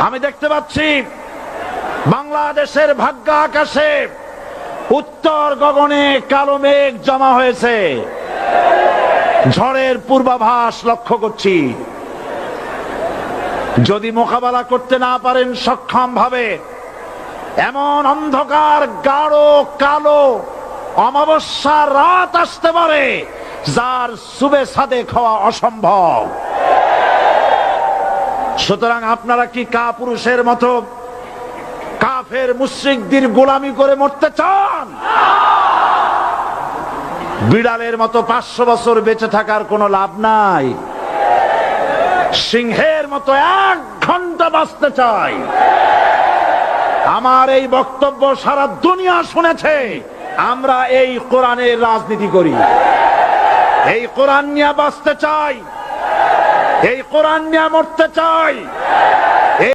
আমি দেখতে পাচ্ছি বাংলাদেশের ভাগ্য আকাশে উত্তর গগনে কালো মেঘ জমা হয়েছে, ঝড়ের পূর্বাভাস লক্ষ্য করছি। যদি মোকাবেলা করতে না পারেন সক্ষম ভাবে, এমন অন্ধকার গাঢ় কালো অমাবস্যার রাত আসতে পারে যার সুবে সাদেক হওয়া অসম্ভব। সুতরাং আপনারা কি কাপুরুষের মতো কাফের মুশরিকদের গোলামি করে মরতে চান? বিড়ালের মতো 500 বছর বেঁচে থাকার কোনো লাভ নাই। সিংহের মতো 1 ঘন্টা বাঁচতে চাই। আমার এই বক্তব্য সারা দুনিয়া শুনেছে। আমরা এই কোরআনের রাজনীতি করি, এই কোরআন নিয়ে বাঁচতে চাই, এই কোরআন নিয়ে মরতে চাই।